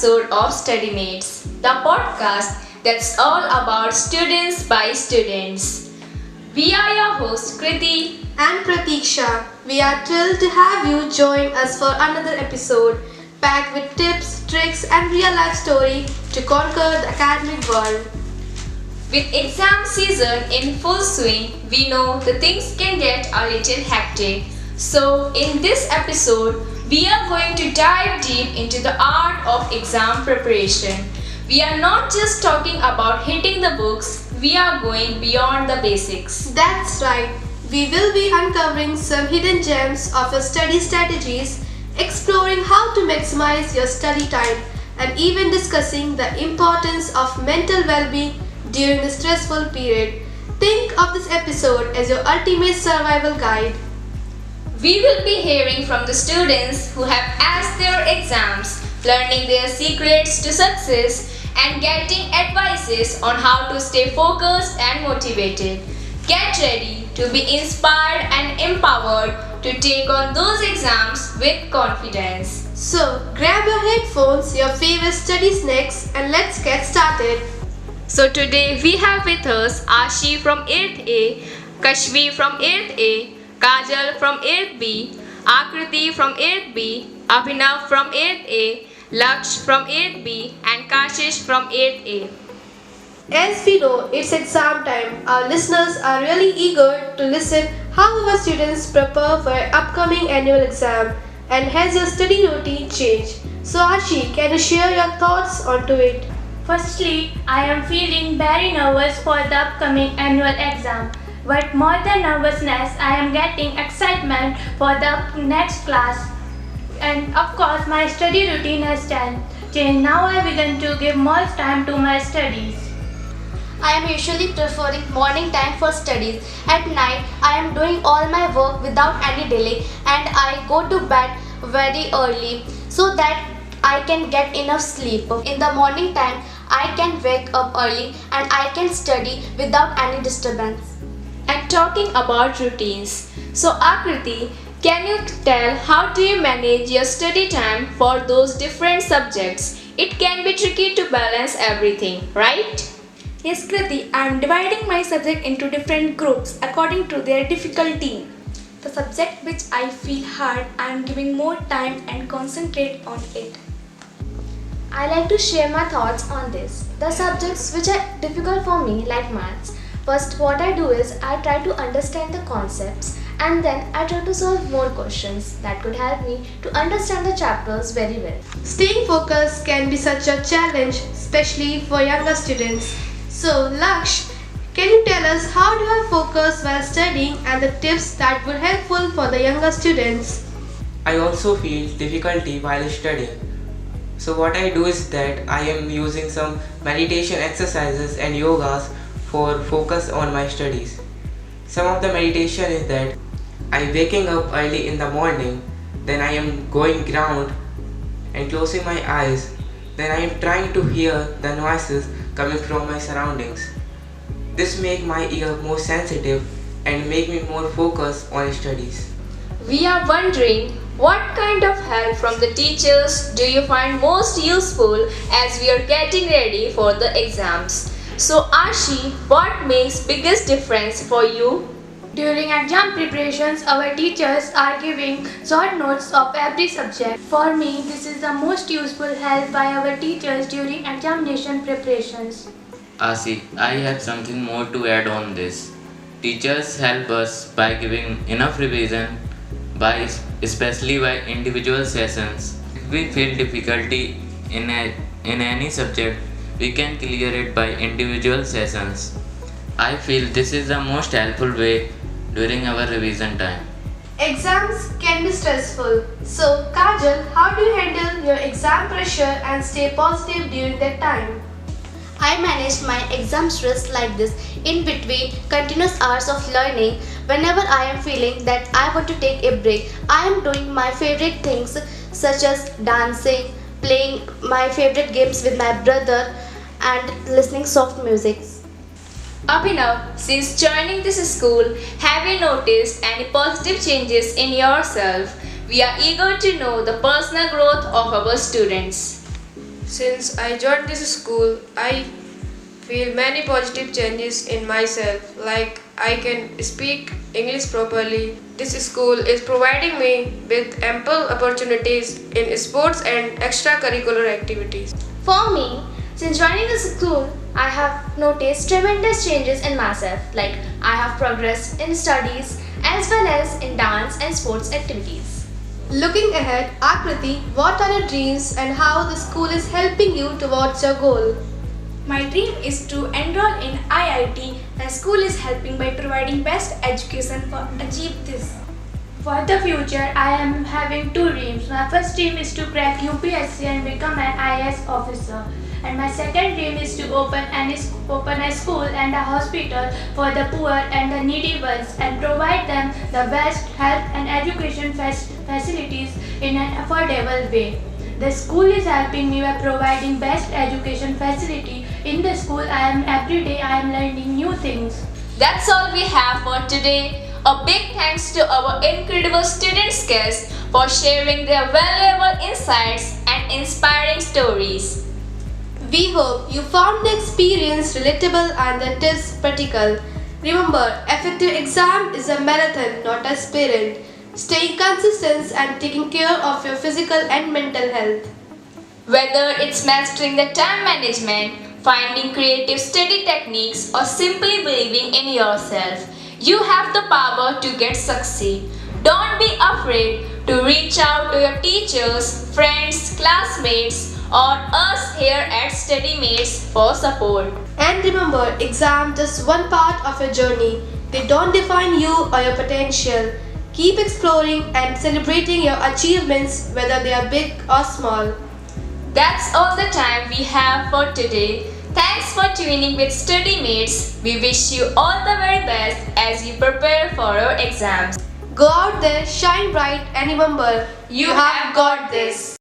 episode of Study Mates, the podcast that's all about students by students. We are your hosts Kriti and Pratiksha. We are thrilled to have you join us for another episode packed with tips, tricks, and real life story to conquer the academic world. With exam season in full swing, we know the things can get a little hectic. So, in this episode, we are going to dive deep into the art of exam preparation. We are not just talking about hitting the books, we are going beyond the basics. That's right. We will be uncovering some hidden gems of your study strategies, exploring how to maximize your study time, and even discussing the importance of mental well-being during the stressful period. Think of this episode as your ultimate survival guide. We will be hearing from the students who have passed their exams, learning their secrets to success, and getting advices on how to stay focused and motivated. Get ready to be inspired and empowered to take on those exams with confidence. So, grab your headphones, your favorite study snacks, and let's get started. So today we have with us Ashi from 8th A, Kashvi from 8th A, Kajal from 8th B, Akriti from 8th B, Abhinav from 8th A, Laksh from 8th B, and Kashish from 8th A. As we know, it's exam time. Our listeners are really eager to listen how our students prepare for an upcoming annual exam. And has your study routine changed? So Ashi, can you share your thoughts onto it? Firstly, I am feeling very nervous for the upcoming annual exam. But more than nervousness, I am getting excitement for the next class. And of course, my study routine has changed. Now I begin to give more time to my studies. I am usually preferring morning time for studies. At night, I am doing all my work without any delay and I go to bed very early so that I can get enough sleep. In the morning time, I can wake up early and I can study without any disturbance. And talking about routines, so Akriti, can you tell how do you manage your study time for those different subjects? It can be tricky to balance everything, right? Yes, Kriti, I am dividing my subject into different groups according to their difficulty. The subject which I feel hard, I am giving more time and concentrate on it. I like to share my thoughts on this. The subjects which are difficult for me, like maths, first what I do is I try to understand the concepts and then I try to solve more questions that could help me to understand the chapters very well. Staying focused can be such a challenge, especially for younger students. So, Laksh, can you tell us how do I focus while studying and the tips that would helpful for the younger students? I also feel difficulty while studying. So what I do is that I am using some meditation exercises and yogas for focus on my studies. Some of the meditation is that I waking up early in the morning, then I am going ground and closing my eyes, then I am trying to hear the noises coming from my surroundings. This make my ear more sensitive and make me more focused on studies. We are wondering what kind of help from the teachers do you find most useful as we are getting ready for the exams? So Ashi, what makes biggest difference for you? During exam preparations, our teachers are giving short notes of every subject. For me, this is the most useful help by our teachers during examination preparations. Asi, I have something more to add on this. Teachers help us by giving enough revision, especially by individual sessions. If we feel difficulty in any subject, we can clear it by individual sessions. I feel this is the most helpful way during our revision time. Exams can be stressful. So, Kajal, how do you handle your exam pressure and stay positive during that time? I manage my exam stress like this in between continuous hours of learning. Whenever I am feeling that I want to take a break, I am doing my favorite things such as dancing, playing my favorite games with my brother and listening soft music. Abhinav, since joining this school, have you noticed any positive changes in yourself? We are eager to know the personal growth of our students. Since I joined this school, I feel many positive changes in myself, like I can speak English properly. This school is providing me with ample opportunities in sports and extracurricular activities. For me, since joining the school, I have noticed tremendous changes in myself, like I have progressed in studies as well as in dance and sports activities. Looking ahead, Akriti, what are your dreams and how the school is helping you towards your goal? My dream is to enroll in IIT. The school is helping by providing best education for achieve this. For the future, I am having two dreams. My first dream is to crack UPSC and become an IAS officer. And my second dream is to open a school and a hospital for the poor and the needy ones and provide them the best health and education facilities in an affordable way. The school is helping me by providing best education facility. In the school, every day I am learning new things. That's all we have for today. A big thanks to our incredible students guests for sharing their valuable insights and inspiring stories. We hope you found the experience relatable and the tips practical. Remember, effective exam is a marathon, not a sprint. Staying consistent and taking care of your physical and mental health. Whether it's mastering the time management, finding creative study techniques, or simply believing in yourself, you have the power to get succeed. Don't be afraid to reach out to your teachers, friends, classmates, or us here at StudyMates for support. And remember, exam just one part of your journey. They don't define you or your potential. Keep exploring and celebrating your achievements, whether they are big or small. That's all the time we have for today. Thanks for tuning with StudyMates. We wish you all the very best as you prepare for your exams. Go out there, shine bright, and remember, you have got this.